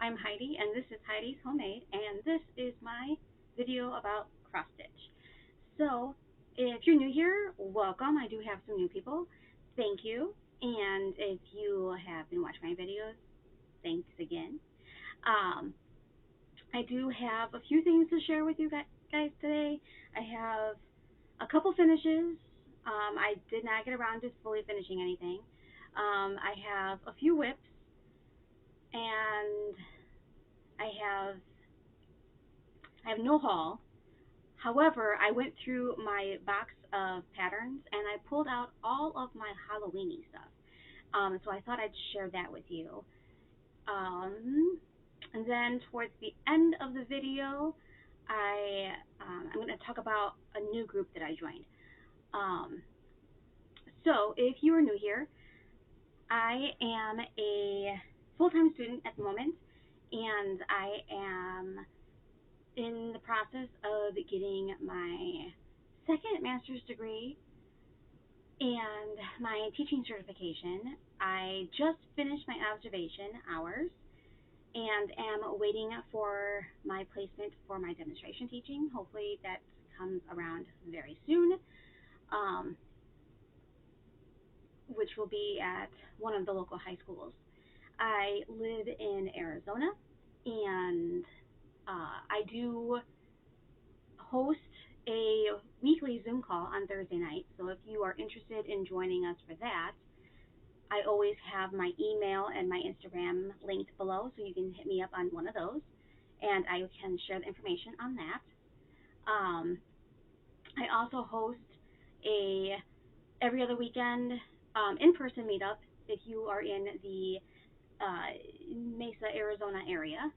I'm Heidi, and this is Heidi's Homemade, and this is my video about cross stitch. So, if you're new here, welcome. I do have some new people. Thank you. And if you have been watching my videos, thanks again. Um, I do have a few things to share with you guys today. I have a couple finishes. I did not get around to fully finishing anything. I have a few whips, and I have I have no haul. However, I went through my box of patterns and I pulled out all of my Halloweeny stuff. So I thought I'd share that with you. And then towards the end of the video, I'm going to talk about a new group that I joined. So if you are new here, I am a full-time student at the moment, and I am in the process of getting my second master's degree and my teaching certification. I just finished my observation hours and am waiting for my placement for my demonstration teaching. Hopefully that comes around very soon, which will be at one of the local high schools. I live in Arizona, and I do host a weekly Zoom call on Thursday night. So if you are interested in joining us for that, I always have my email and my Instagram linked below, so you can hit me up on one of those, and I can share the information on that. I also host a every other weekend in-person meetup if you are in the Mesa, Arizona area.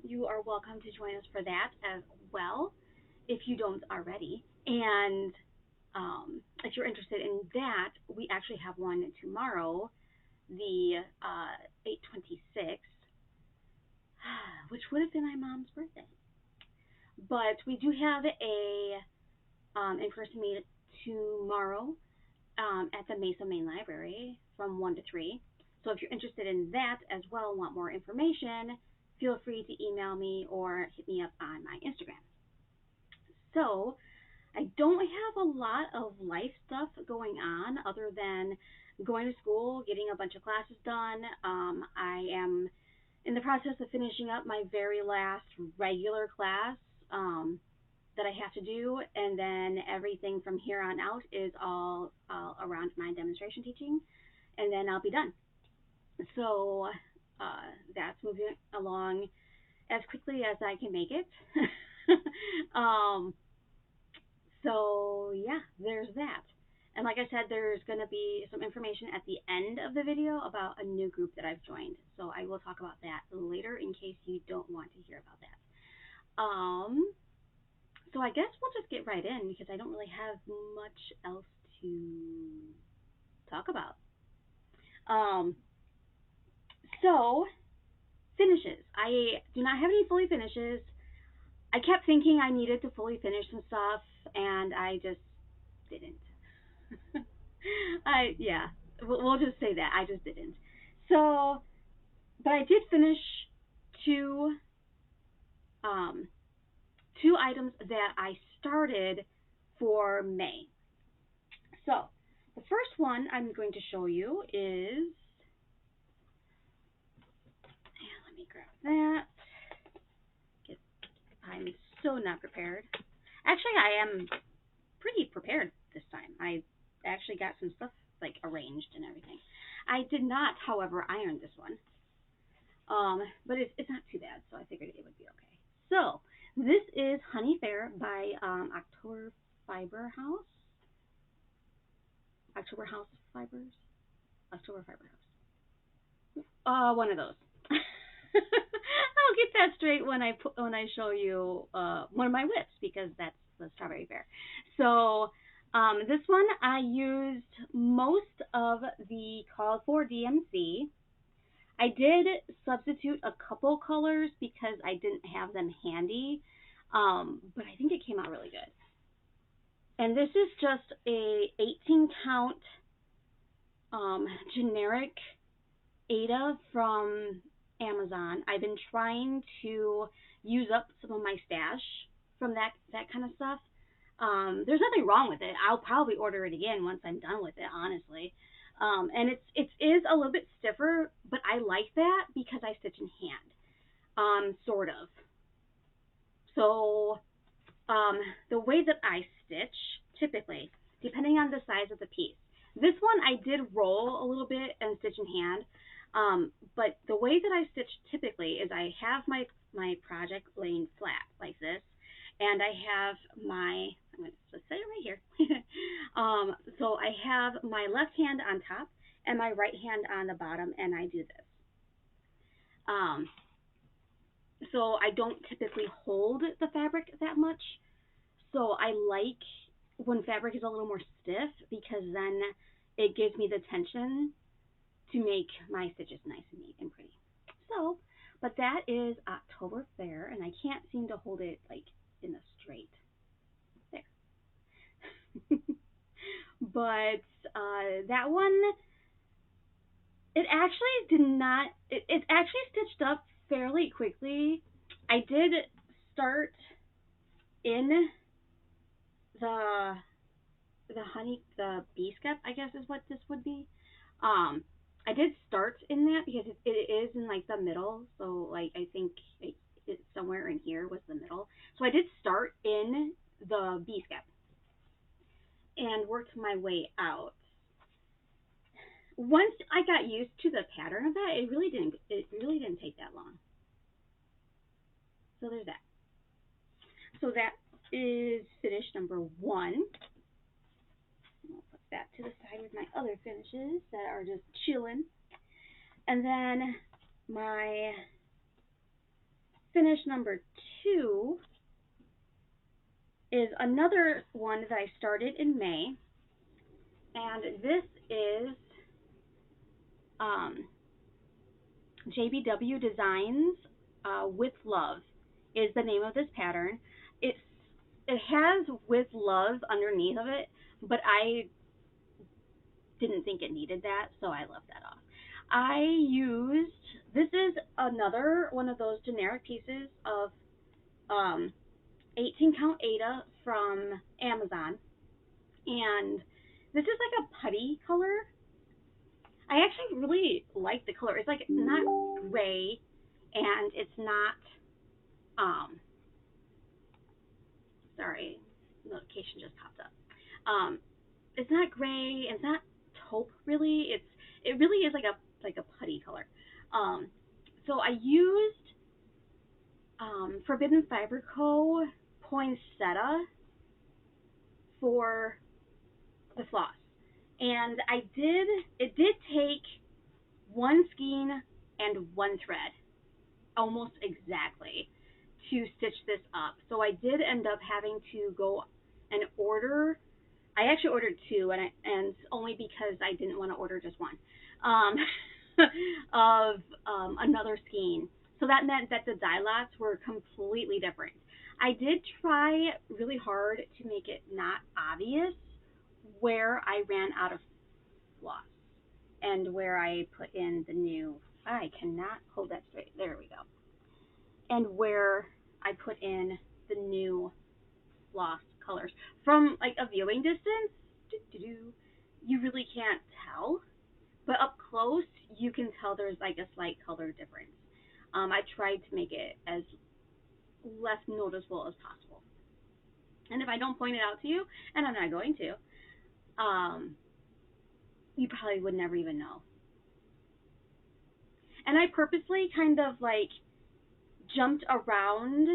You are welcome to join us for that as well, if you don't already. And if you're interested in that, we actually have one tomorrow, the 8/26, which would have been my mom's birthday. But we do have a in-person meet tomorrow at the Mesa Main Library from 1 to 3. So if you're interested in that as well and want more information, feel free to email me or hit me up on my Instagram. So I don't have a lot of life stuff going on other than going to school, getting a bunch of classes done. I am in the process of finishing up my very last regular class that I have to do, and then everything from here on out is all around my demonstration teaching, and then I'll be done. So that's moving along as quickly as I can make it. So yeah, there's that. And like I said, there's going to be some information at the end of the video about a new group that I've joined. So I will talk about that later in case you don't want to hear about that. So I guess we'll just get right in because I don't really have much else to talk about. So finishes. I do not have any fully finishes. I kept thinking I needed to fully finish some stuff, and I just didn't. Yeah, we'll just say that I just didn't. So, but I did finish two two items that I started for May. So, the first one I'm going to show you is, let me grab that. I'm so not prepared. Actually, I am pretty prepared this time. I actually got some stuff like arranged and everything. I did not, however, iron this one. But it's not too bad, so I figured it would be okay. So this is Honey Fair by October Fiber House. October House Fibers? October Fiber House. One of those. I'll get that straight when I show you one of my whips, because that's the Strawberry Fair. So this one I used most of the called for DMC. I did substitute a couple colors because I didn't have them handy, but I think it came out really good. And this is just a 18 count generic Ada from Amazon. I've been trying to use up some of my stash from that kind of stuff. There's nothing wrong with it. I'll probably order it again once I'm done with it, honestly. And it is a little bit stiffer, but I like that because I stitch in hand, sort of. So the way that I stitch, typically, depending on the size of the piece. This one I did roll a little bit and stitch in hand, but the way that I stitch typically is I have my project laying flat like this, and I have I'm going to say it right here. So I have my left hand on top and my right hand on the bottom, and I do this. Um, so I don't typically hold the fabric that much. So I like when fabric is a little more stiff because then it gives me the tension to make my stitches nice and neat and pretty. So, but that is October Fair, and I can't seem to hold it like in a straight there. But that one, it actually did not. It actually stitched up fairly quickly. I did start in the the bee skep, I guess is what this would be. I did start in that because it is in like the middle, so like I think it's somewhere in here was the middle. So I did start in the bee skep and worked my way out. Once I got used to the pattern of that, it really didn't take that long. So there's that. So that is finish number 1. I'll put that to the side with my other finishes that are just chilling. And then my finish number 2 is another one that I started in May. And this is JBW Designs With Love is the name of this pattern. It has With Love underneath of it, but I didn't think it needed that, so I left that off. This is another one of those generic pieces of 18 count Aida from Amazon, and this is like a putty color. I actually really like the color. It's like not gray, and it's not sorry, notification just popped up. It's not gray, it's not taupe really. It really is like a putty color. So I used Forbidden Fiber Co. Poinsettia for the floss. And it did take 1 skein and 1 thread, almost exactly, to stitch this up. So I did end up having to go and order. I actually ordered 2, and only because I didn't want to order just 1 of another skein. So that meant that the dye lots were completely different. I did try really hard to make it not obvious where I ran out of floss and where I put in the new. I cannot hold that straight. There we go. And where I put in the new floss colors. From like a viewing distance, you really can't tell, but up close you can tell there's like a slight color difference. I tried to make it as less noticeable as possible, and if I don't point it out to you, and I'm not going to, you probably would never even know. And I purposely kind of like jumped around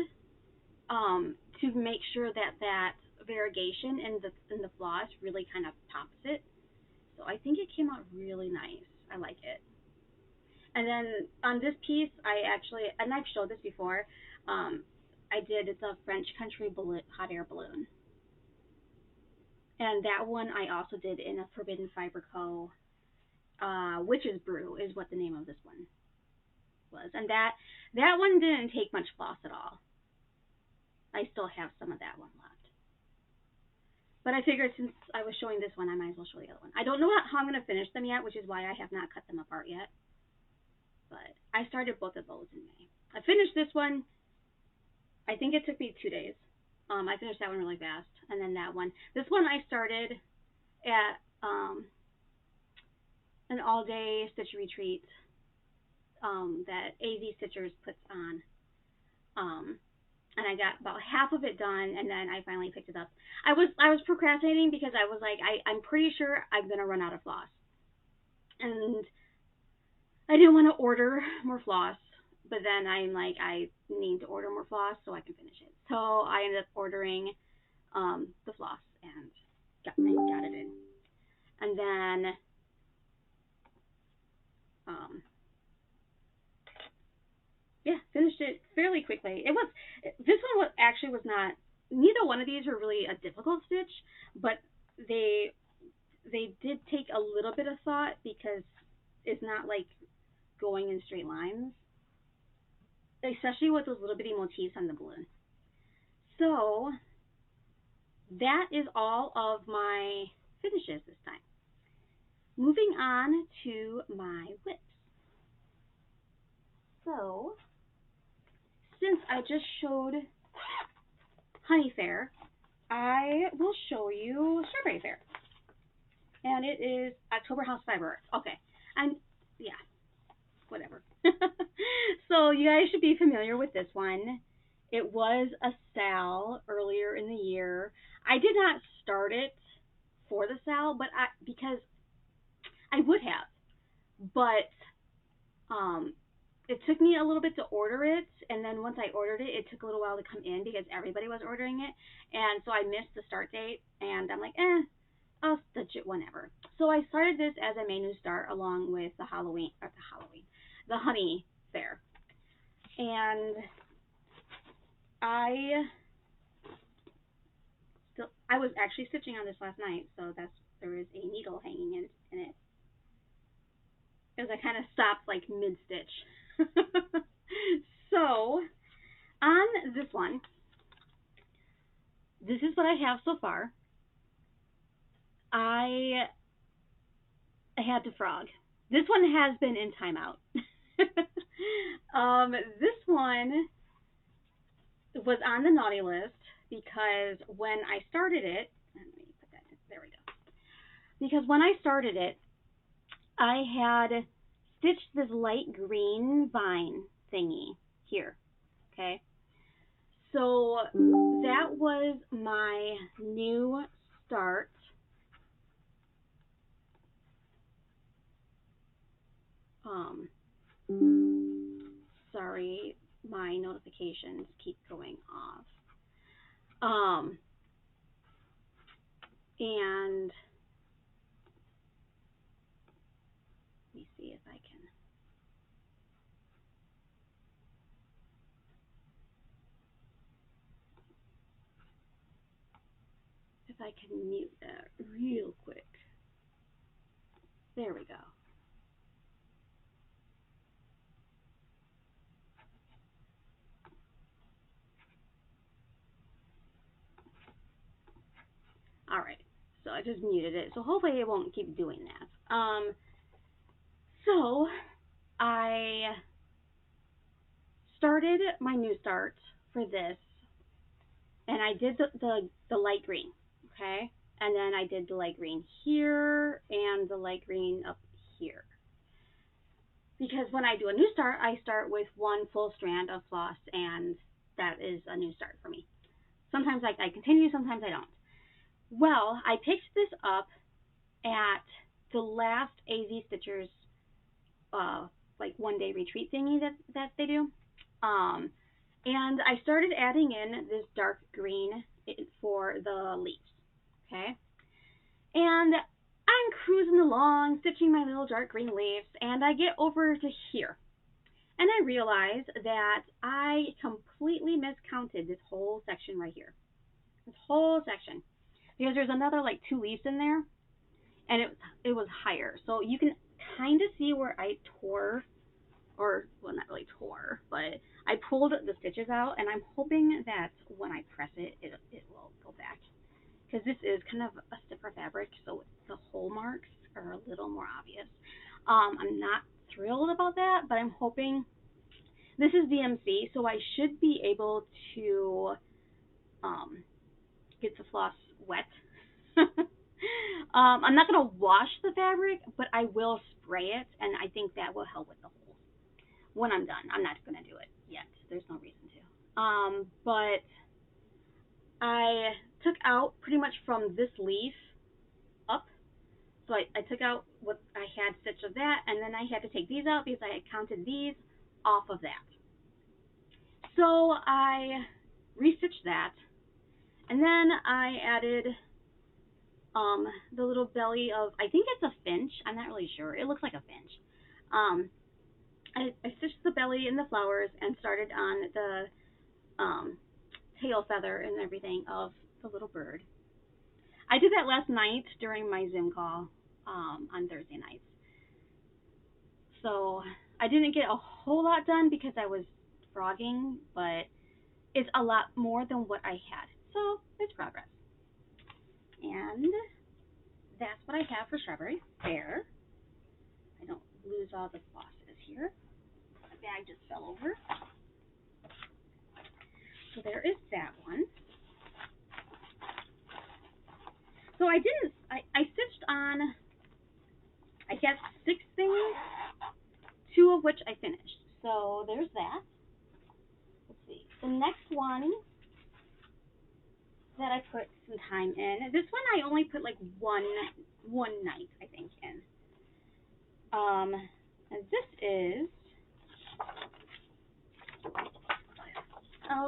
to make sure that variegation in the floss really kind of pops it. So I think it came out really nice. I like it. And then on this piece, and I've showed this before, it's a French country hot air balloon. And that one I also did in a Forbidden Fiber Co. Witch's Brew is what the name of this one was. And that one didn't take much floss at all. I still have some of that one left. But I figured since I was showing this one, I might as well show the other one. I don't know how I'm going to finish them yet, which is why I have not cut them apart yet. But I started both of those in May. I finished this one. I think it took me 2 days. I finished that one really fast, and then that one. This one I started at an all-day stitch retreat that AZ Stitchers puts on. And I got about half of it done, and then I finally picked it up. I was procrastinating because I was like, I'm pretty sure I'm gonna run out of floss, and I didn't want to order more floss. But then I'm like, I need to order more floss so I can finish it. So I ended up ordering the floss and got it in, and then yeah, finished it fairly quickly. This one was not. Neither one of these were really a difficult stitch, but they did take a little bit of thought because it's not like going in straight lines, especially with those little bitty motifs on the balloon. So that is all of my finishes this time. Moving on to my whips. So since I just showed Honey Fair, I will show you Strawberry Fair. And it is October House Fiber. Okay. And yeah, whatever. So you guys should be familiar with this one. It was a sale earlier in the year. I did not start it for the sale, but because I would have, but it took me a little bit to order it, and then once I ordered it, it took a little while to come in because everybody was ordering it, and so I missed the start date, and I'm like, I'll stitch it whenever. So I started this as a May new start along with the Honey Fair, and I was actually stitching on this last night, so there is a needle hanging in it. Because I kind of stopped like mid-stitch. So on this one, this is what I have so far. I had to frog. This one has been in timeout. This one was on the naughty list because when I started it, let me put that in, there we go. Because when I started it, I had stitched this light green vine thingy here, okay? So that was my new start. Sorry, my notifications keep going off. And let me see if I can mute that real quick. There we go. All right, so I just muted it. So hopefully it won't keep doing that. So I started my new start for this, and I did the light green, okay? And then I did the light green here and the light green up here. Because when I do a new start, I start with one full strand of floss, and that is a new start for me. Sometimes I continue, sometimes I don't. Well, I picked this up at the last AZ Stitchers like one-day retreat thingy that they do. And I started adding in this dark green for the leaves, okay? And I'm cruising along, stitching my little dark green leaves, and I get over to here. And I realize that I completely miscounted this whole section right here. This whole section. Because there's another like 2 leaves in there, and it was higher. So you can kind of see where I tore, or well, not really tore, but I pulled the stitches out, and I'm hoping that when I press it, it will go back. Because this is kind of a stiffer fabric, so the hole marks are a little more obvious. I'm not thrilled about that, but I'm hoping this is VMC, so I should be able to um, get the floss wet. I'm not going to wash the fabric, but I will spray it, and I think that will help with the holes when I'm done. I'm not going to do it yet. There's no reason to. But I took out pretty much from this leaf up. So I took out what I had stitched of that, and then I had to take these out because I had counted these off of that. So I restitched that, and then I added the little belly of, I think it's a finch. I'm not really sure. It looks like a finch. I stitched the belly and the flowers and started on the tail feather and everything of the little bird. I did that last night during my Zoom call on Thursday nights. So I didn't get a whole lot done because I was frogging, but it's a lot more than what I had. So it's progress. And that's what I have for strawberry. There. I don't lose all the flosses here. The bag just fell over. So there is that one. So I stitched on, I guess, 6 things, 2 of which I finished. So there's that. Let's see. The next one that I put some time in, this one I only put like one night, I think, in. And this is,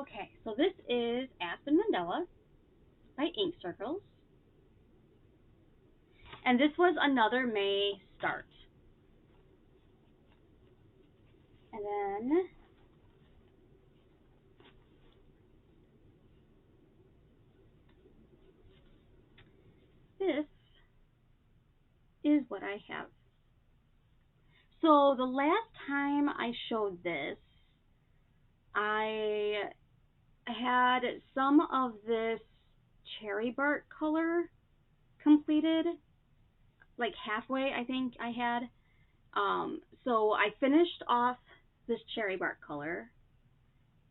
okay, so this is Aspen Mandela by Ink Circles. And this was another May start. And then this is what I have. So the last time I showed this, I had some of this cherry bark color completed, like halfway I think I had. So I finished off this cherry bark color,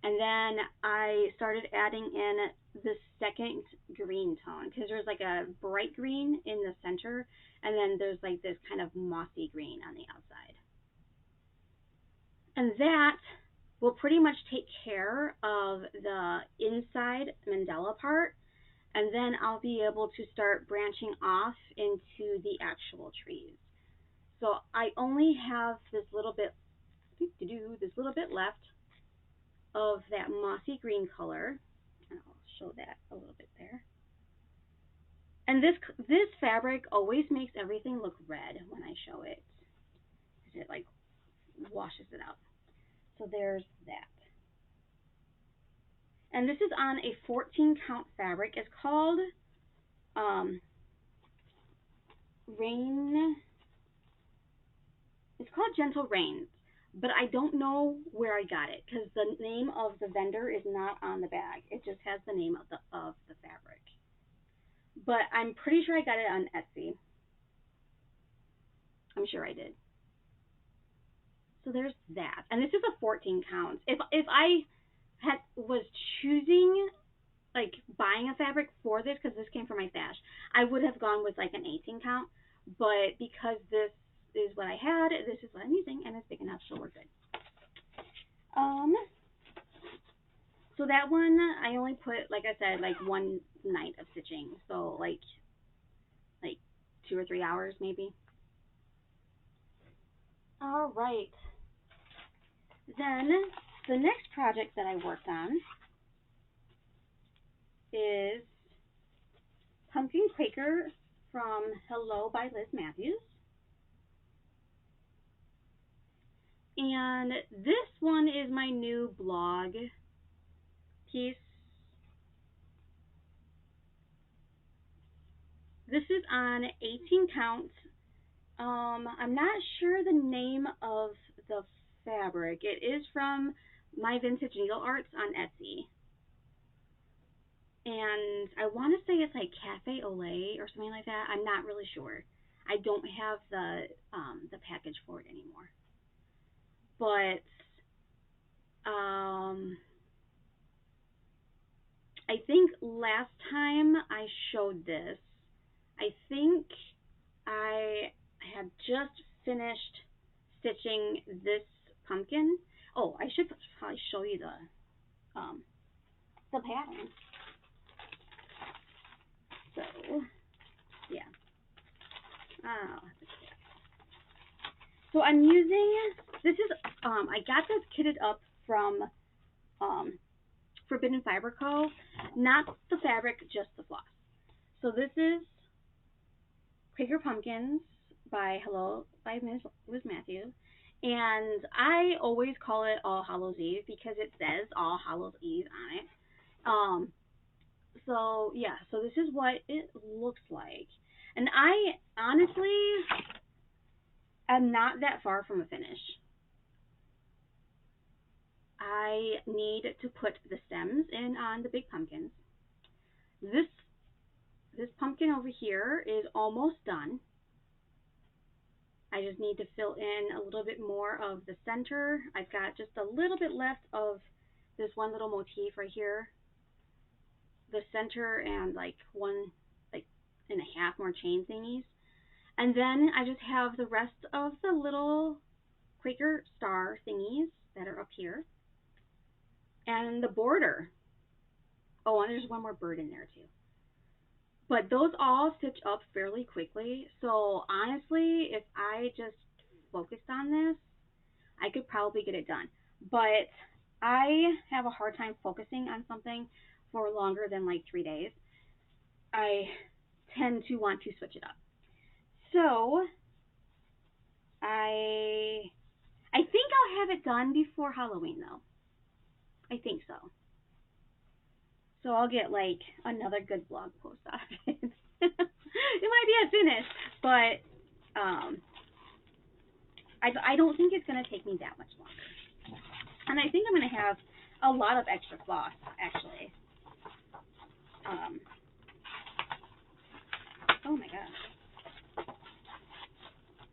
and then I started adding in the second green tone, because there's like a bright green in the center, and then there's like this kind of mossy green on the outside. And that will pretty much take care of the inside mandala part, and then I'll be able to start branching off into the actual trees. So I only have this little bit left of that mossy green color, and I'll show that a little bit there. And this fabric always makes everything look red when I show it, because it like washes it out. So there's that. And this is on a 14 count fabric. It's called Rain. It's called Gentle Rain, but I don't know where I got it because the name of the vendor is not on the bag. It just has the name of the fabric. But I'm pretty sure I got it on Etsy. I'm sure I did. So there's that. And this is a 14 count. If I was choosing like buying a fabric for this, because this came from my stash, I would have gone with like an 18 count. But because this is what I had, this is what I'm using, and it's big enough, so we're good. So that one, I only put, like I said, like one night of stitching, so like 2 or 3 hours maybe. All right. Then the next project that I worked on is Pumpkin Quaker from Hello by Liz Matthews. And this one is my new blog piece. This is on 18 counts. I'm not sure the name of the fabric. It is from My Vintage Needle Arts on Etsy. And I want to say it's like Cafe Olay or something like that. I'm not really sure. I don't have the package for it anymore. but um, I think last time I showed this, I think I had just finished stitching this pumpkin. Oh, I should probably show you the pattern. So yeah. Oh. So I'm using this is I got this kitted up from um Forbidden Fiber Co. Not the fabric, just the floss. So this is Quaker Pumpkins by Hello by Ms. Matthews. And I always call it All Hallows Eve because it says All Hallows Eve on it. So yeah, so this is what it looks like. And I honestly am not that far from a finish. I need to put the stems in on the big pumpkins. This this pumpkin over here is almost done. I just need to fill in a little bit more of the center. I've got just a little bit left of this one little motif right here. The center and like one like and a half more chain thingies. And then I just have the rest of the little Quaker star thingies that are up here. And the border. Oh, and there's one more bird in there too. But those all stitch up fairly quickly. So honestly, if I just focused on this, I could probably get it done. But I have a hard time focusing on something for longer than like 3 days. I tend to want to switch it up. So I think I'll have it done before Halloween though. I think so. So I'll get like another good blog post out of it. It might be a finish, but I don't think it's gonna take me that much longer. And I think I'm gonna have a lot of extra floss actually. Oh my gosh.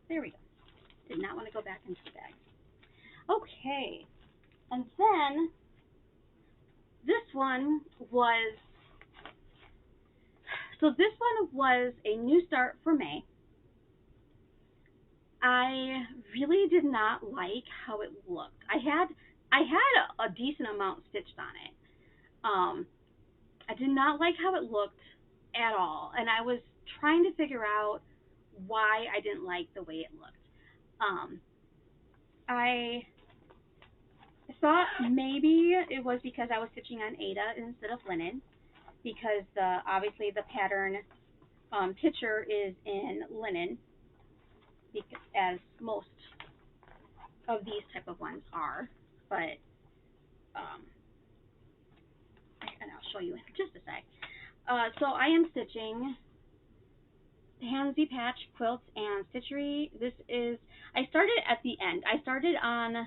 There we go. Did not want to go back into the bag. Okay. And then this one was a new start for May. I really did not like how it looked. I had a decent amount stitched on it. I did not like how it looked at all, and I was trying to figure out why I didn't like the way it looked. I thought maybe it was because I was stitching on Aida instead of linen, because obviously the pattern picture is in linen, as most of these type of ones are, but and I'll show you in just a sec. So I am stitching Pansy Patch Quilts and Stitchery. I started at the end. I started on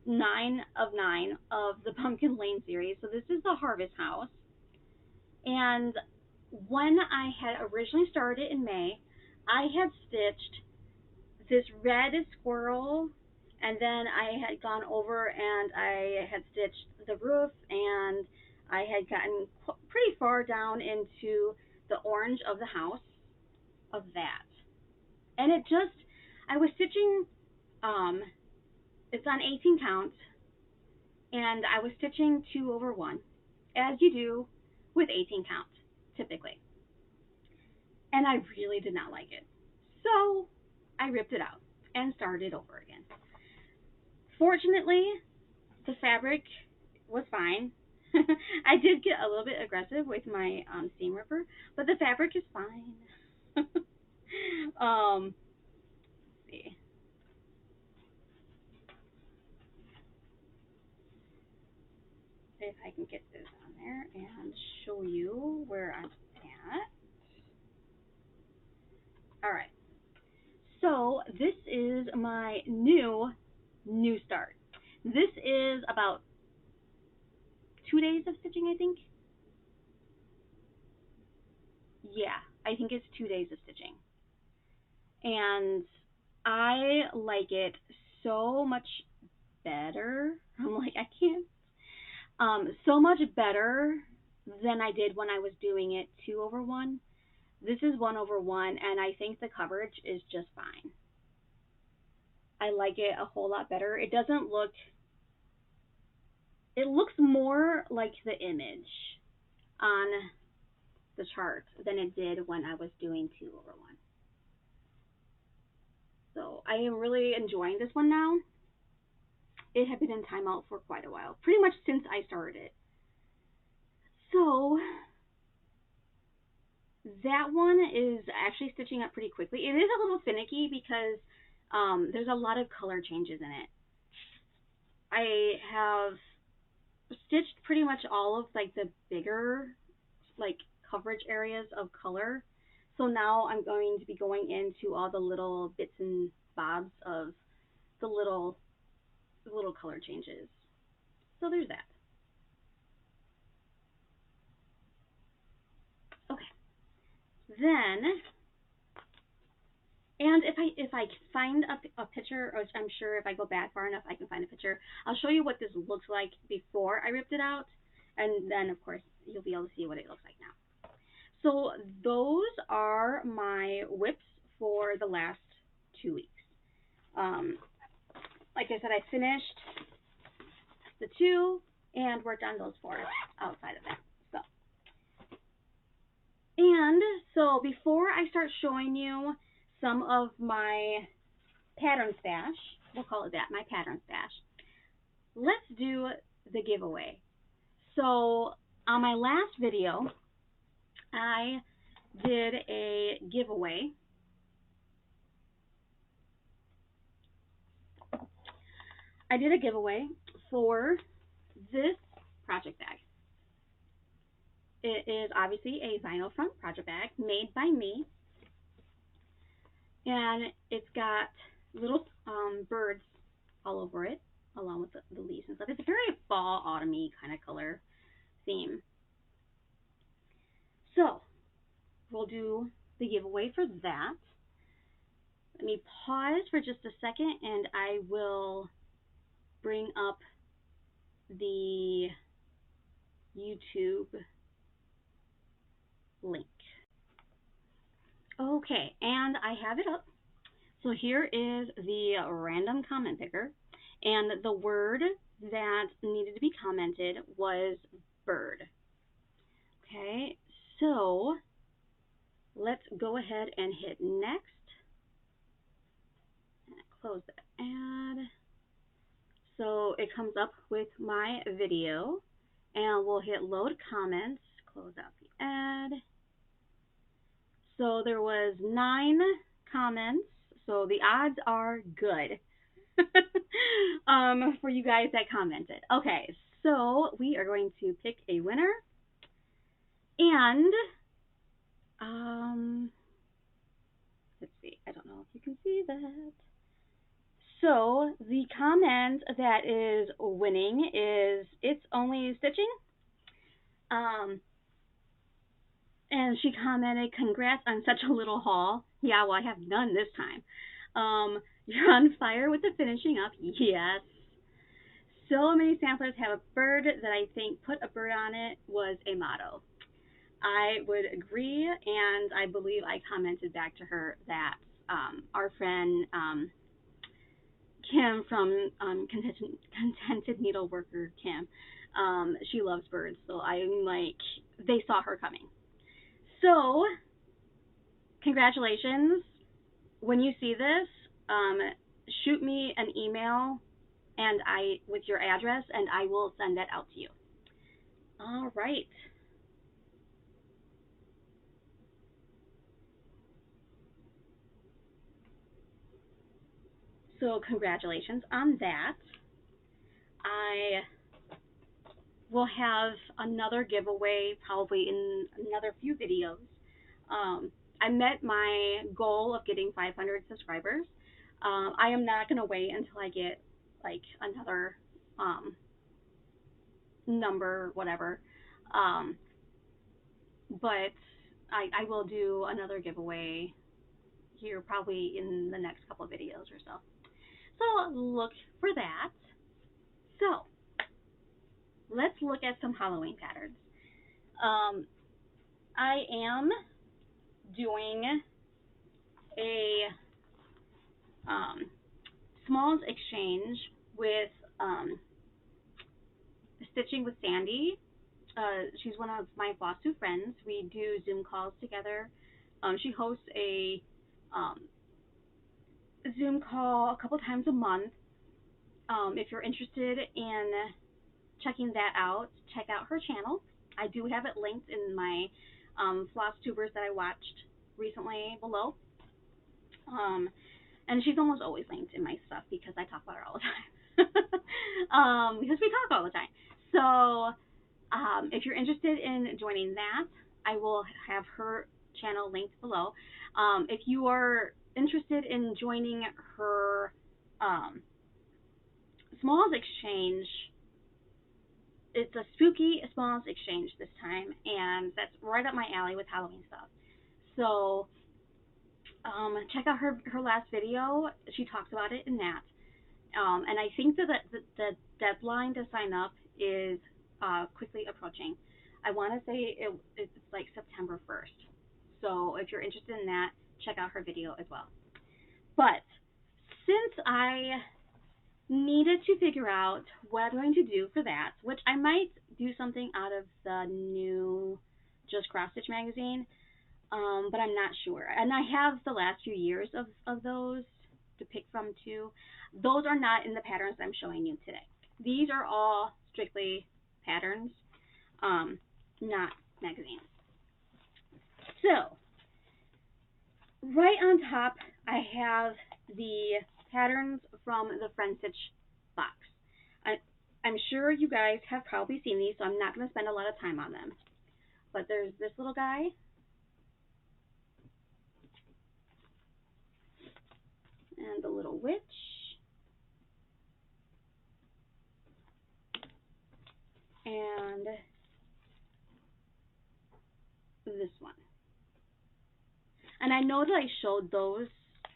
9 of 9 of the Pumpkin Lane series. So this is the Harvest House. And when I had originally started in May, I had stitched this red squirrel, and then I had gone over and I had stitched the roof, and I had gotten pretty far down into the orange of the house of that. And I was stitching, it's on 18 count, and I was stitching 2 over 1, as you do with 18 count, typically. And I really did not like it. So I ripped it out and started over again. Fortunately, the fabric was fine. I did get a little bit aggressive with my seam ripper, but the fabric is fine. Let's see. If I can get this on there and show you where I'm at. All right. So this is my new start. This is about 2 days of stitching, I think. Yeah, I think it's 2 days of stitching. And I like it so much better. I'm like, I can't. So much better than I did when I was doing it 2/1. This is 1/1, and I think the coverage is just fine. I like it a whole lot better. It doesn't look, it looks more like the image on the chart than it did when I was doing 2/1. So I am really enjoying this one now. It had been in timeout for quite a while, pretty much since I started it. So that one is actually stitching up pretty quickly. It is a little finicky because there's a lot of color changes in it. I have stitched pretty much all of like the bigger like coverage areas of color. So now I'm going to be going into all the little bits and bobs of the little color changes. So there's that. Okay. Then, and if I find a picture, or I'm sure if I go back far enough I can find a picture, I'll show you what this looks like before I ripped it out, and then of course you'll be able to see what it looks like now. So those are my whips for the last 2 weeks. Like I said, I finished the 2 and worked on those 4 outside of that. So before I start showing you some of my pattern stash, we'll call it that, my pattern stash, let's do the giveaway. So on my last video, I did a giveaway. I did a giveaway for this project bag. It is obviously a vinyl front project bag made by me. And it's got little birds all over it, along with the leaves and stuff. It's a very fall, autumny kind of color theme. So we'll do the giveaway for that. Let me pause for just a second, and I will bring up the YouTube link. Okay, and I have it up. So here is the random comment picker, and the word that needed to be commented was bird. Okay, so let's go ahead and hit next. And close the ad. So it comes up with my video, and we'll hit load comments, close out the ad. So there was 9 comments, so the odds are good for you guys that commented. Okay, so we are going to pick a winner, and let's see, I don't know if you can see that. So the comment that is winning is It's Only Stitching. And she commented, congrats on such a little haul. Yeah, well, I have none this time. You're on fire with the finishing up. Yes. So many samplers have a bird that I think put a bird on it was a motto. I would agree, and I believe I commented back to her that our friend Kim from Contented Needleworker Kim, she loves birds, so I'm like, they saw her coming. So, congratulations. When you see this, shoot me an email and with your address, and I will send that out to you. All right. So congratulations on that. I will have another giveaway probably in another few videos. I met my goal of getting 500 subscribers. I am not going to wait until I get like another number, whatever. But I will do another giveaway here probably in the next couple of videos or so. So look for that. So let's look at some Halloween patterns. I am doing a smalls exchange with Stitching with Sandy. She's one of my Flosstube friends. We do Zoom calls together. She hosts a Zoom call a couple times a month. If you're interested in checking that out, check out her channel. I do have it linked in my Flosstubers that I watched recently below. And she's almost always linked in my stuff because I talk about her all the time. Because we talk all the time. So if you're interested in joining that, I will have her channel linked below. If you are interested in joining her Smalls Exchange, it's a spooky Smalls Exchange this time, and that's right up my alley with Halloween stuff. So check out her last video. She talks about it in that. And I think that the deadline to sign up is quickly approaching. I want to say it's like September 1st. So if you're interested in that, check out her video as well. But since I needed to figure out what I'm going to do for that, which I might do something out of the new Just Cross Stitch magazine, but I'm not sure. And I have the last few years of those to pick from too. Those are not in the patterns I'm showing you today. These are all strictly patterns, not magazines. So, right on top, I have the patterns from the Friend Stitch box. I'm sure you guys have probably seen these, so I'm not going to spend a lot of time on them. But there's this little guy. And the little witch. And this one. And I know that I showed those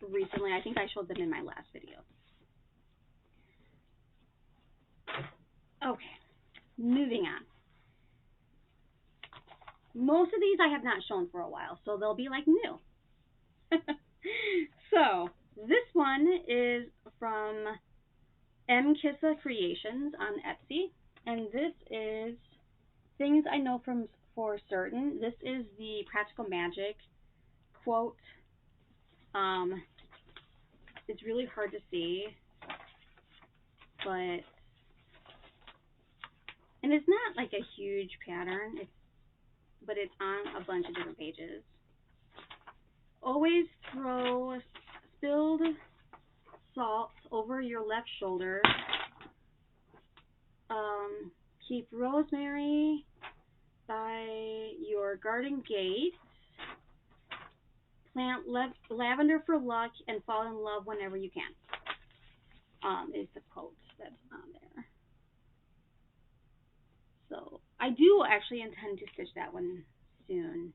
recently. I think I showed them in my last video. Okay, moving on. Most of these I have not shown for a while, so they'll be like new. So, this one is from Kissa Creations on Etsy, and this is Things I Know for Certain. This is the Practical Magic quote. It's really hard to see, and it's not like a huge pattern, but it's on a bunch of different pages. Always throw spilled salt over your left shoulder. Keep rosemary by your garden gate. Plant lavender for luck and fall in love whenever you can. Is the quote that's on there. So I do actually intend to stitch that one soon.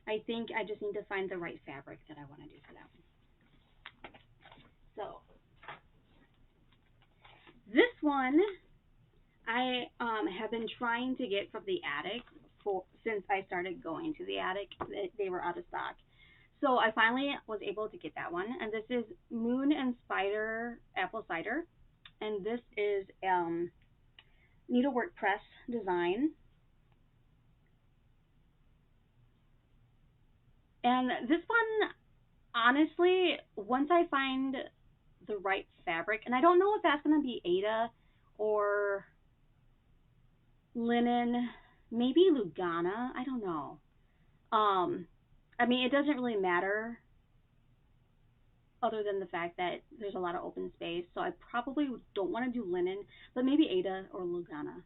I think I just need to find the right fabric that I want to do for that one. So this one I have been trying to get from the attic since I started going to the attic. They were out of stock. So I finally was able to get that one. And this is Moon and Spider Apple Cider. And this is needlework press design. And this one, honestly, once I find the right fabric, and I don't know if that's going to be Ada or linen, maybe Lugana, I don't know. I mean, it doesn't really matter other than the fact that there's a lot of open space, so I probably don't want to do linen, but maybe Ada or Lugana.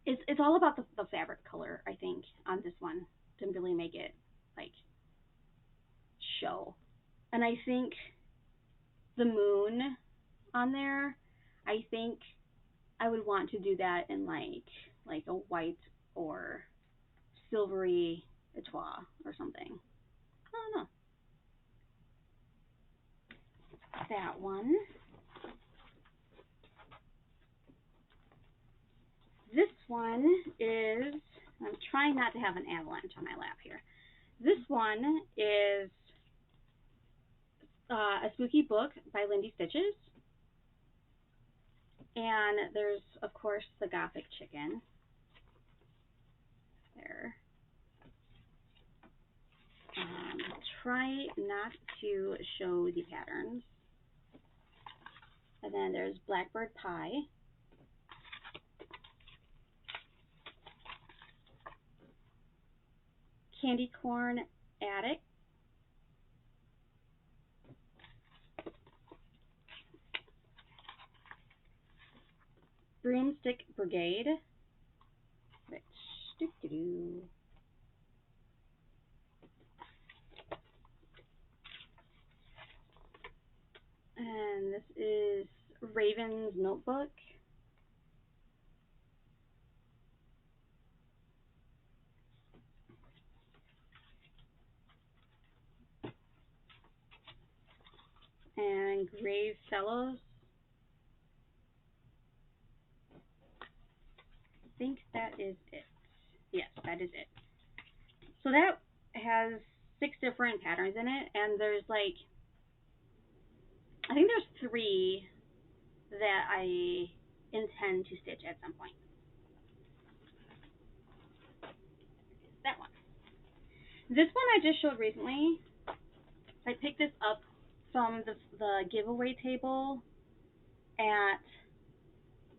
It's all about the fabric color, I think, on this one to really make it, like, show. And I think the moon on there, I think I would want to do that in like a white or silvery etoile or something. I don't know. That one. This one is, I'm trying not to have an avalanche on my lap here. This one is a spooky book by Lindy Stitches. And there's, of course, the Gothic chicken. There. Try not to show the patterns. And then there's Blackbird Pie. Candy Corn Attic. Broomstick Brigade. Which, doo-doo-doo. And this is Raven's Notebook. And Grave Fellows. I think that is it. Yes, that is it. So that has 6 different patterns in it, and there's like, I think there's 3 that I intend to stitch at some point. That one. This one I just showed recently. I picked this up from the giveaway table at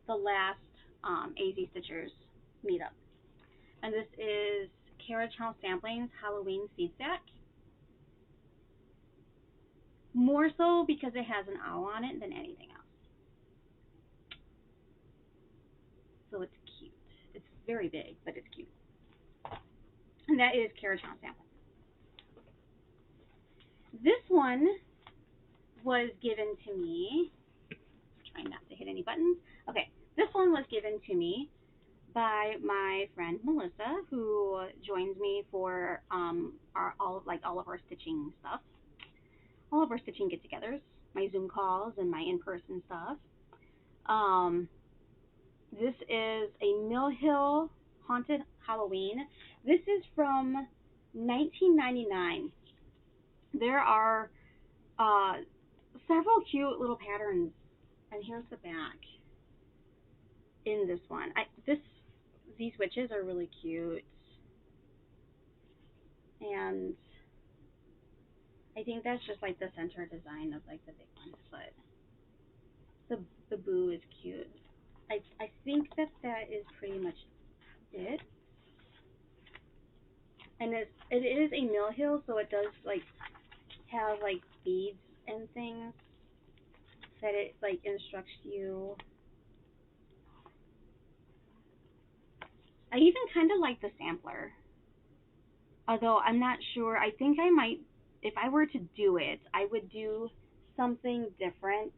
the last AZ Stitchers meetup. And this is Carriage House Samplings Halloween Seed Stack. More so because it has an owl on it than anything else. So it's cute. It's very big, but it's cute. And that is Carriage House Samplings. This one was given to me. Trying not to hit any buttons. Okay, this one was given to me by my friend Melissa, who joins me for all of our stitching stuff, all of our stitching get-togethers, my Zoom calls and my in-person stuff. This is a Mill Hill Haunted Halloween. This is from 1999. There are several cute little patterns, and here's the back in this one. These witches are really cute, and I think that's just like the center design of like the big ones, but the boo is cute. I think that is pretty much it. And it is a Mill Hill, so it does like have like beads and things that it like instructs you. I even kind of like the sampler, although I'm not sure. I think I might, if I were to do it, I would do something different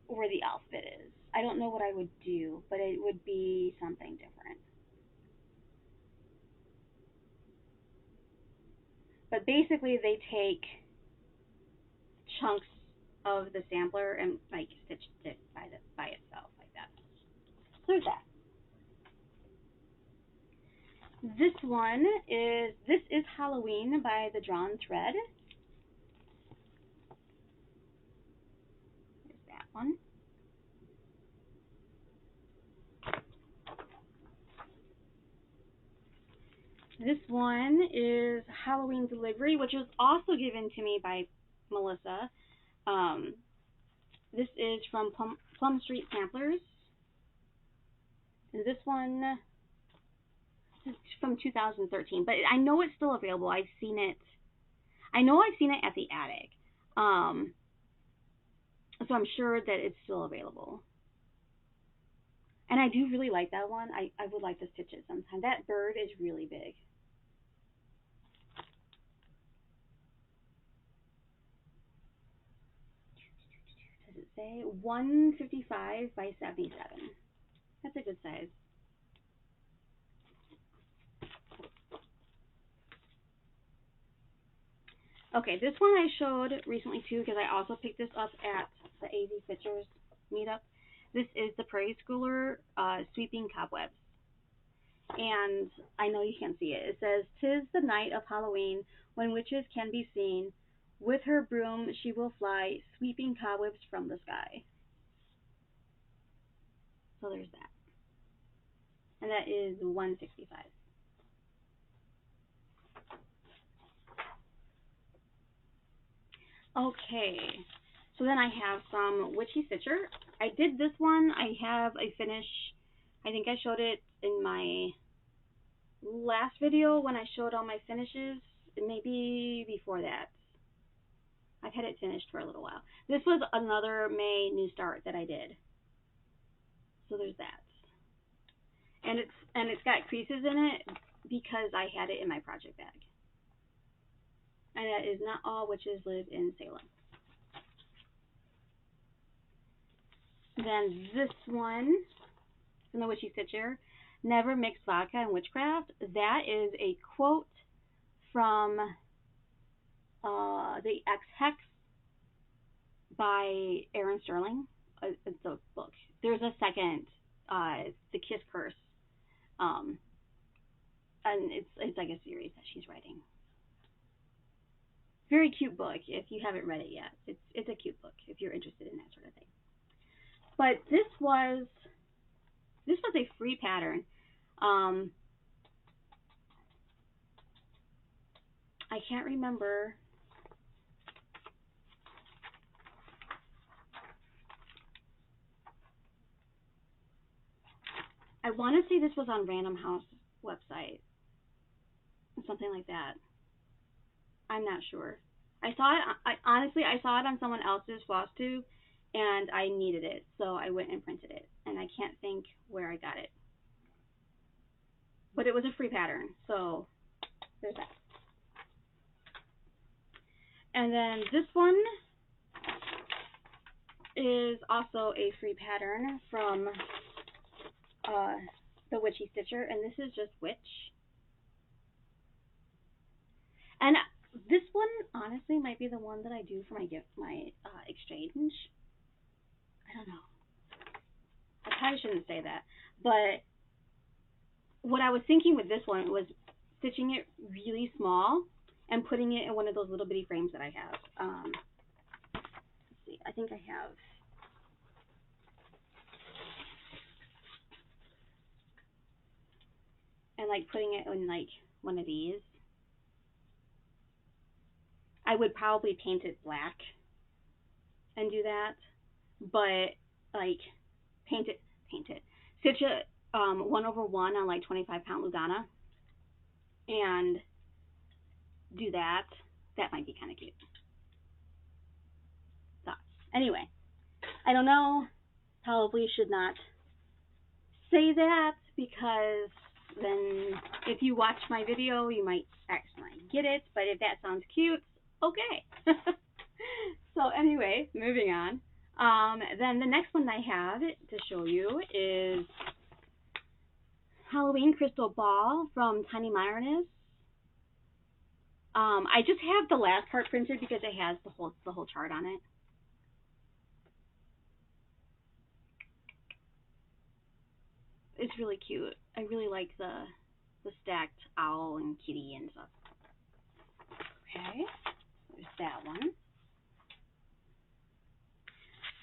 where the outfit is. I don't know what I would do, but it would be something different. But basically, they take chunks of the sampler and like stitched it by itself like that. So there's that. This is Halloween by the Drawn Thread. There's that one. This one is Halloween Delivery, which was also given to me by Melissa. This is from Plum Street Samplers. And this one is from 2013, but I know it's still available. I've seen it. I know I've seen it at the attic. So I'm sure that it's still available. And I do really like that one. I would like to stitch it sometime. That bird is really big. Does it say 155 by 77? That's a good size. Okay, this one I showed recently too because I also picked this up at the AZ Stitchers meetup. This is the Prairie Schooler Sweeping Cobwebs. And I know you can't see it. It says, "'Tis the night of Halloween, when witches can be seen. With her broom she will fly, sweeping cobwebs from the sky." So there's that. And that is $165. Okay. So then I have some Witchy Stitcher. I did this one. I have a finish. I think I showed it in my last video when I showed all my finishes. Maybe before that. I've had it finished for a little while. This was another May new start that I did. So there's that. And it's got creases in it because I had it in my project bag. And that is Not All Witches Live in Salem. Then this one from the Witchy Stitcher, "Never mix vodka and witchcraft." That is a quote from the X-Hex by Aaron Sterling. It's a book. There's a second, The Kiss Curse, and it's like a series that she's writing. Very cute book if you haven't read it yet. It's a cute book if you're interested in that sort of thing. But this was a free pattern. I can't remember. I want to say this was on Random House website, something like that. I'm not sure. I saw it. Honestly, I saw it on someone else's Flosstube, and I needed it, so I went and printed it. And I can't think where I got it, but it was a free pattern, so there's that. And then this one is also a free pattern from the Witchy Stitcher, and this is just Witch. And this one, honestly, might be the one that I do for my exchange. I don't know. I probably shouldn't say that. But what I was thinking with this one was stitching it really small and putting it in one of those little bitty frames that I have. Let's see. I think I have. And like putting it in like one of these. I would probably paint it black and do that, but like paint it, stitch it 1/1 on like 25-pound Lugana, and do that. That might be kind of cute. Thoughts. Anyway, I don't know. Probably should not say that because then if you watch my video, you might actually get it. But if that sounds cute, okay. So anyway, moving on. Then the next one I have to show you is Halloween Crystal Ball from Tiny Myroness. I just have the last part printed because it has the whole chart on it. It's really cute. I really like the stacked owl and kitty and stuff. Okay, there's that one.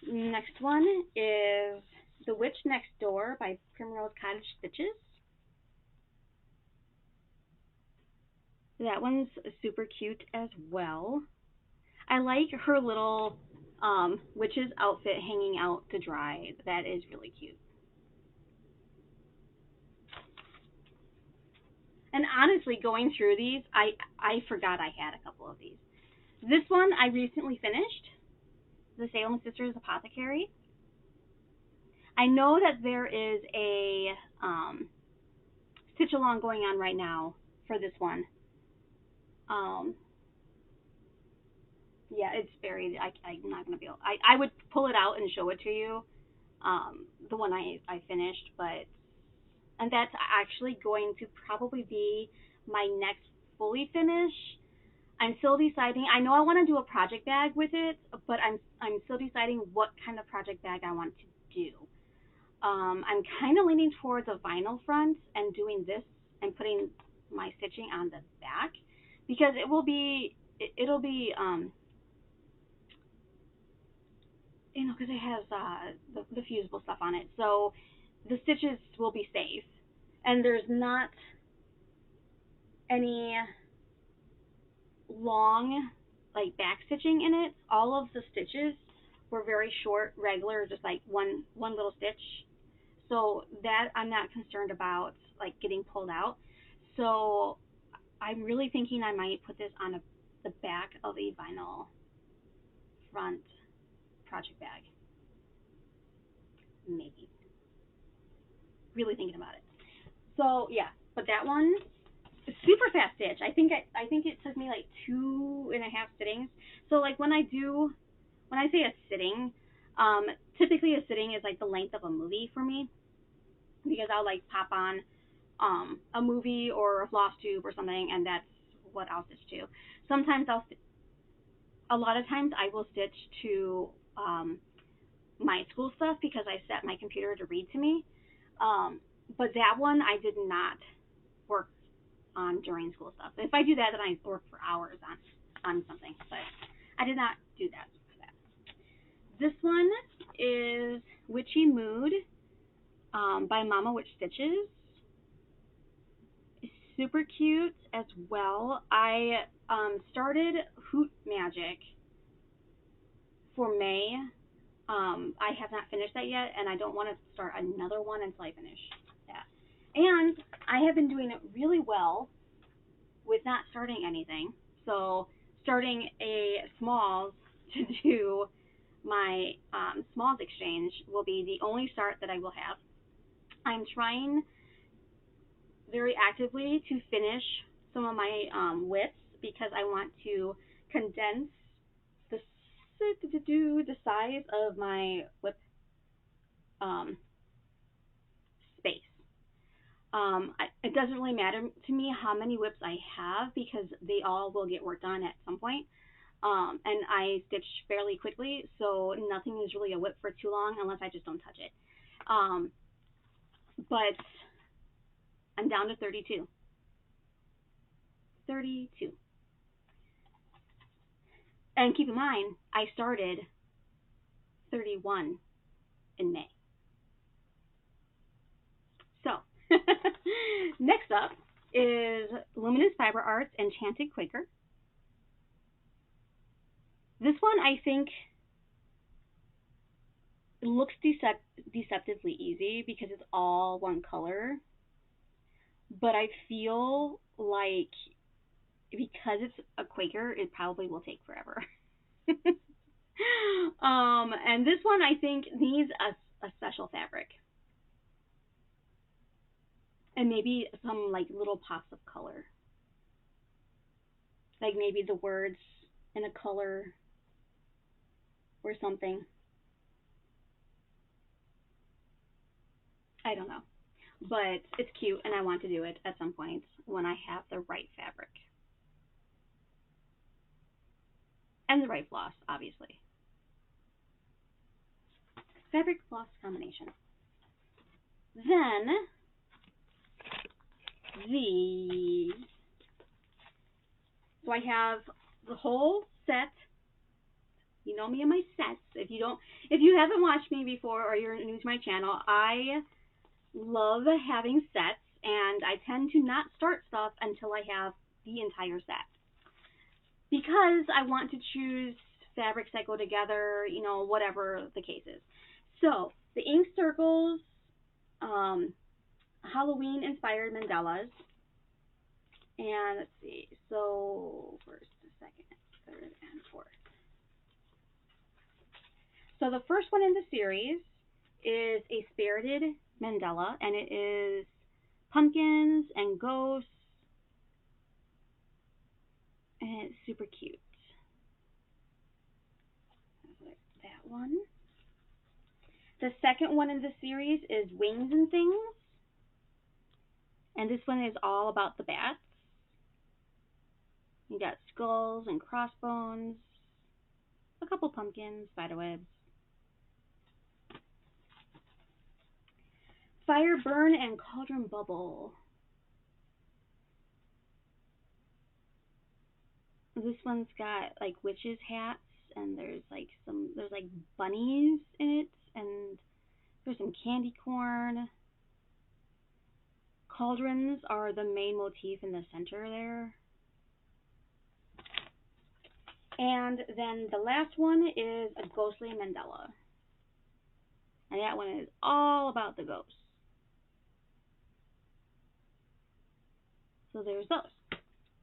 Next one is The Witch Next Door by Primrose Cottage Stitches. That one's super cute as well. I like her little witch's outfit hanging out to dry. That is really cute. And honestly, going through these, I forgot I had a couple of these. This one I recently finished, the Salem Sisters Apothecary. I know that there is a stitch along going on right now for this one. Yeah, it's buried. I'm not going to be able... I would pull it out and show it to you, the one I finished, but... And that's actually going to probably be my next fully finish. I'm still deciding. I know I want to do a project bag with it, but I'm still deciding what kind of project bag I want to do. I'm kind of leaning towards a vinyl front and doing this and putting my stitching on the back because it'll be because it has the fusible stuff on it, so the stitches will be safe, and there's not any long like back stitching in it. All of the stitches were very short, regular, just like one little stitch. So that I'm not concerned about like getting pulled out. So I'm really thinking I might put this on the back of a vinyl front project bag. Maybe. Really thinking about it. So yeah, but that one super fast stitch. I think it took me like 2.5 sittings. So like when I say a sitting, typically a sitting is like the length of a movie for me because I'll like pop on a movie or a floss tube or something, and that's what I'll stitch to. Sometimes a lot of times I will stitch to my school stuff because I set my computer to read to me. But that one I did not work on during school stuff. If I do that, then I work for hours on something. But I did not do that for that. This one is Witchy Mood by Mama Witch Stitches. It's super cute as well. I started Hoot Magic for May. I have not finished that yet, and I don't want to start another one until I finish that. And I have been doing it really well with not starting anything. So starting a smalls to do my smalls exchange will be the only start that I will have. I'm trying very actively to finish some of my widths because I want to condense the size of my whip space. It doesn't really matter to me how many whips I have because they all will get worked on at some point. And I stitch fairly quickly, so nothing is really a whip for too long unless I just don't touch it. But I'm down to 32. 32. And keep in mind, I started 31 in May. So, next up is Luminous Fiber Arts Enchanted Quaker. This one, I think, looks deceptively easy because it's all one color. But I feel like because it's a Quaker, it probably will take forever. And this one, I think, needs a special fabric. And maybe some like little pops of color. Like maybe the words in a color or something. I don't know. But it's cute and I want to do it at some point when I have the right fabric. And the right floss, obviously. Fabric floss combination. Then these. So I have the whole set. You know me and my sets. If you haven't watched me before or you're new to my channel, I love having sets, and I tend to not start stuff until I have the entire set because I want to choose fabrics that go together, whatever the case is. So the ink circles, Halloween inspired mandalas, and let's see. So first, second, third, and fourth. So the first one in the series is a spirited mandala, and it is pumpkins and ghosts, and it's super cute. That one. The second one in the series is wings and things, and this one is all about the bats. You got skulls and crossbones, a couple pumpkins, spiderwebs. Fire Burn and Cauldron Bubble. This one's got like witches hats, and there's like bunnies in it, and there's some candy corn. Cauldrons are the main motif in the center there. And then the last one is a ghostly mandala. And that one is all about the ghosts. So there's those.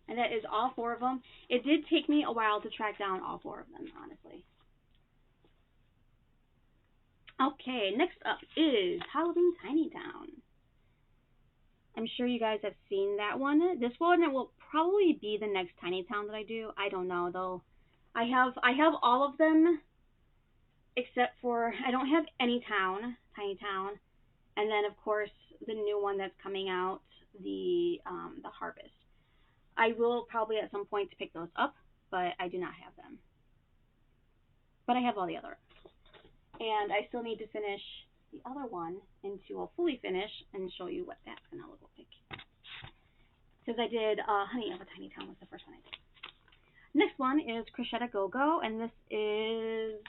And that is all 4 of them. It did take me a while to track down all 4 of them, honestly. Okay, next up is Halloween Tiny Town. I'm sure you guys have seen that one. This one will probably be the next Tiny Town that I do. I don't know though. I have all of them except for I don't have any Tiny Town, and then of course the new one that's coming out, the Harvest. I will probably at some point pick those up, but I do not have them. But I have all the other. And I still need to finish the other one into a fully finish and show you what that's going to look like. Because I did Honey of a Tiny Town was the first one I did. Next one is Crocetta Go Go, and this is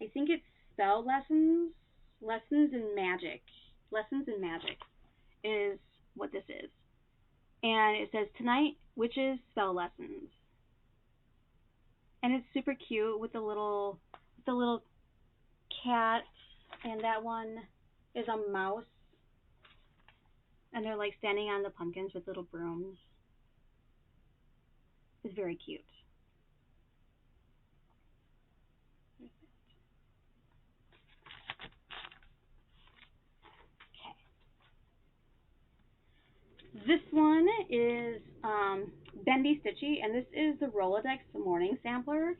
I think it's spell lessons in magic. Lessons in magic is what this is. And it says tonight, witches spell lessons. And it's super cute with the little cat, and that one is a mouse. And they're like standing on the pumpkins with little brooms. It's very cute. This one is Bendy Stitchy, and this is the Rolodex Morning Sampler.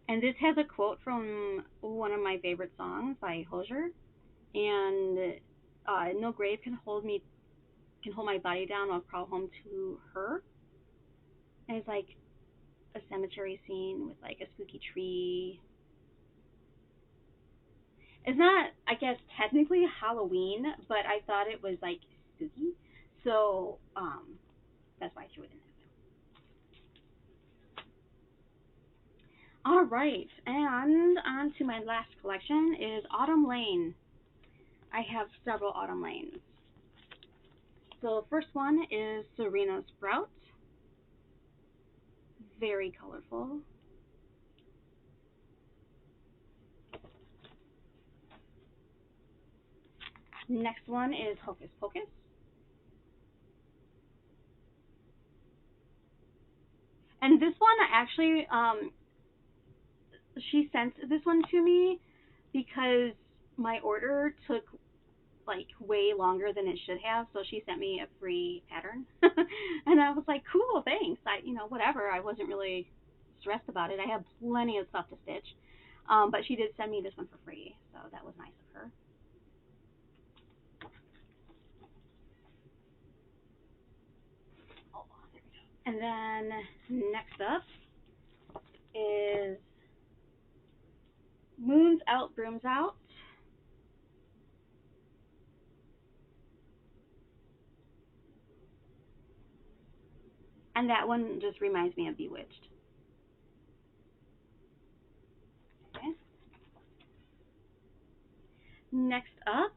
And this has a quote from one of my favorite songs by Hozier. And no grave can hold my body down. I'll crawl home to her. And it's like a cemetery scene with like a spooky tree. It's not, I guess, technically Halloween, but I thought it was like spooky. So, that's why I threw it in there. Alright, and on to my last collection is Autumn Lane. I have several Autumn Lanes. So the first one is Serena Sprout. Very colorful. Next one is Hocus Pocus. And this one actually, she sent this one to me because my order took like way longer than it should have, so she sent me a free pattern. And I was like, cool, thanks. Whatever. I wasn't really stressed about it. I have plenty of stuff to stitch. But she did send me this one for free, so that was nice of her. And then next up is Moons Out, Brooms Out. And that one just reminds me of Bewitched. Okay. Next up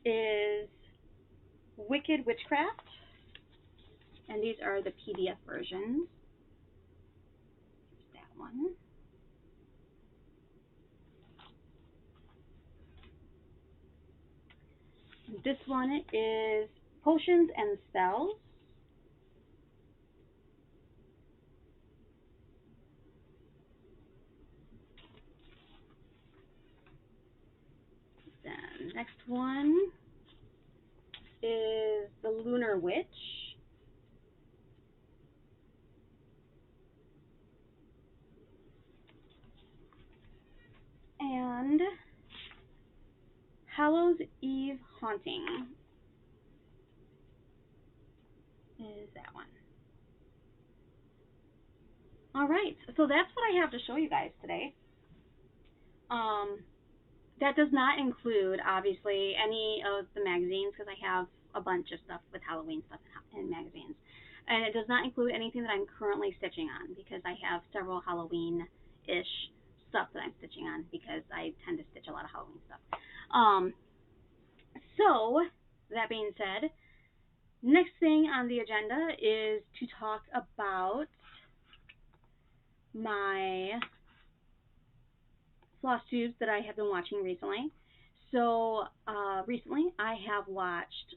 is Wicked Witchcraft. And these are the PDF versions. Here's that one. This one is Potions and Spells. Then next one is the Lunar Witch. And Hallows Eve Haunting is that one. All right, so that's what I have to show you guys today. Um, that does not include, obviously, any of the magazines because I have a bunch of stuff with Halloween stuff in magazines. And it does not include anything that I'm currently stitching on because I have several Halloween-ish stuff that I'm stitching on because I tend to stitch a lot of Halloween stuff. So, that being said, next thing on the agenda is to talk about my Flosstubes that I have been watching recently. So recently I have watched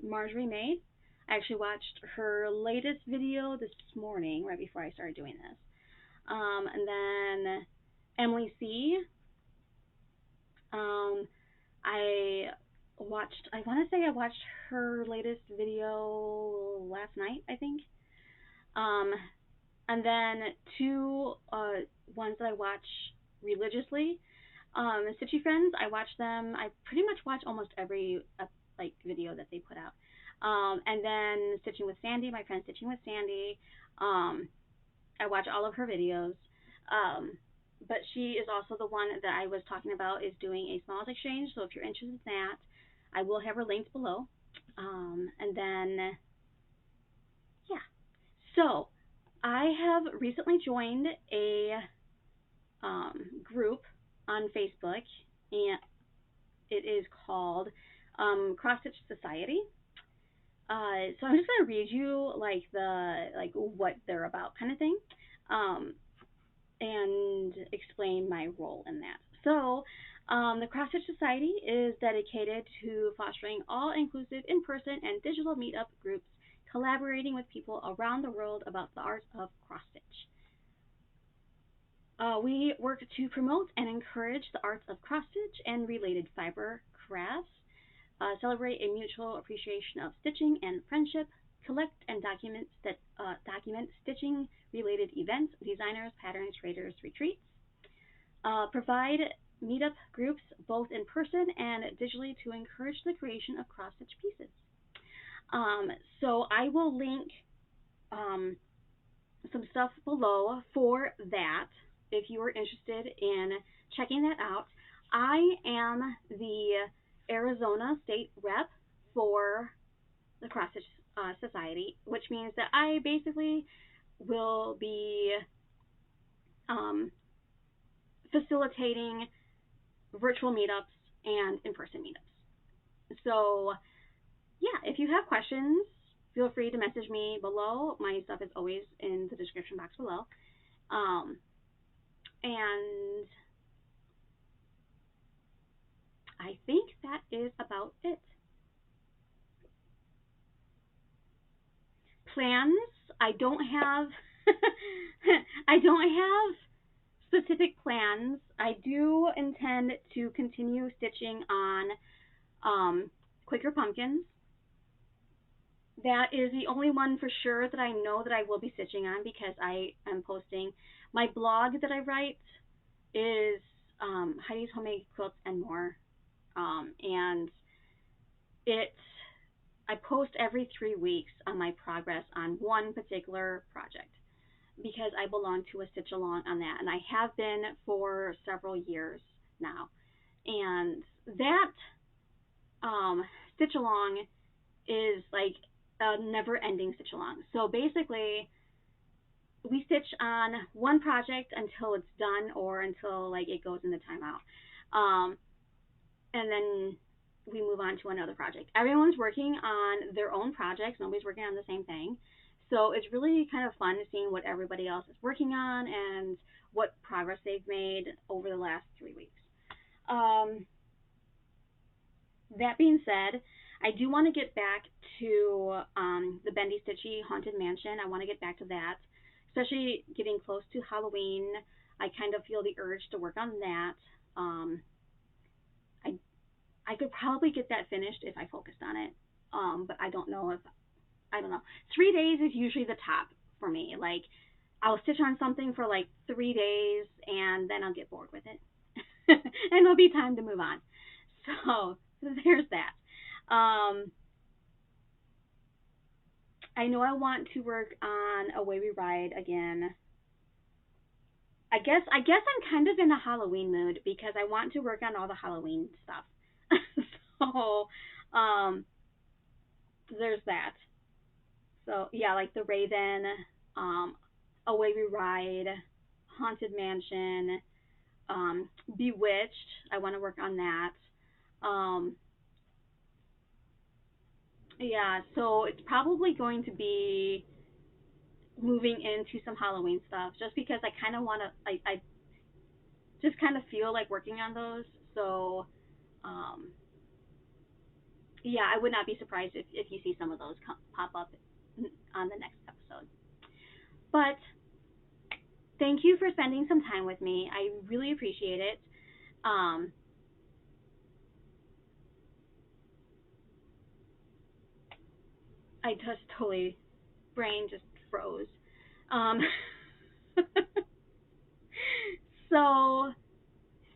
Marjorie Maid. I actually watched her latest video this morning, right before I started doing this. And then Emily C. I want to say I watched her latest video last night, I think. Um, and then two ones that I watch religiously. Stitchy Friends, I watch them. I pretty much watch almost every like video that they put out. And then Stitching with Sandy, my friend Stitching with Sandy. I watch all of her videos. But she is also the one that I was talking about is doing a smalls exchange. So if you're interested in that, I will have her linked below. And then yeah. So I have recently joined a group on Facebook, and it is called Cross Stitch Society. So I'm just gonna read you like what they're about kind of thing, and explain my role in that. So the Cross Stitch Society is dedicated to fostering all-inclusive in-person and digital meetup groups, collaborating with people around the world about the art of cross stitch. We work to promote and encourage the arts of cross stitch and related fiber crafts, celebrate a mutual appreciation of stitching and friendship, collect and document stitching related events, designers, pattern creators, retreats, provide meetup groups both in person and digitally to encourage the creation of cross stitch pieces. So I will link some stuff below for that if you are interested in checking that out. I am the Arizona state rep for the Cross Stitch Society, which means that I basically will be facilitating virtual meetups and in-person meetups. So yeah, if you have questions, feel free to message me below. My stuff is always in the description box below. And I think that is about it. Plans, I don't have I don't have specific plans. I do intend to continue stitching on Quicker Pumpkins. That is the only one for sure that I know that I will be stitching on because I am posting. My blog that I write is Heidi's Homemade Quilts and More. And I post every 3 weeks on my progress on one particular project because I belong to a stitch along on that, and I have been for several years now. And that stitch along is like a never-ending stitch along. So basically, we stitch on one project until it's done or until like it goes into timeout, and then we move on to another project. Everyone's working on their own projects. Nobody's working on the same thing. So it's really kind of fun seeing what everybody else is working on and what progress they've made over the last 3 weeks. That being said, I do want to get back to the Bendy Stitchy Haunted Mansion. I want to get back to that, especially getting close to Halloween. I kind of feel the urge to work on that. I could probably get that finished if I focused on it, but I don't know. 3 days is usually the top for me. Like, I'll stitch on something for like 3 days, and then I'll get bored with it, and it'll be time to move on. So there's that. I know I want to work on A Way We Ride again. I guess I'm kind of in a Halloween mood because I want to work on all the Halloween stuff. So, um, there's that. So yeah, like the Raven, um, Away We Ride, Haunted Mansion, Bewitched. I want to work on that. Um, yeah, so it's probably going to be moving into some Halloween stuff, just because I kind of want to. I just kind of feel like working on those. So, um, yeah, I would not be surprised if you see some of those pop up on the next episode. But thank you for spending some time with me. I really appreciate it. Um, I just totally brain just froze. Um, so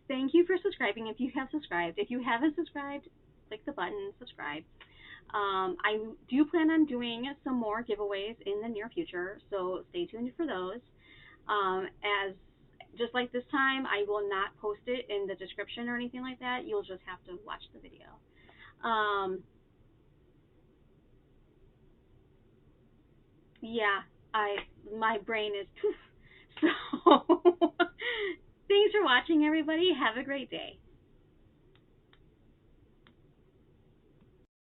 thank you for subscribing. If you have subscribed, if you haven't subscribed, click the button subscribe. I do plan on doing some more giveaways in the near future, so stay tuned for those. As just like this time, I will not post it in the description or anything like that. You'll just have to watch the video. Um, yeah, I my brain is poof. So thanks for watching, everybody. Have a great day.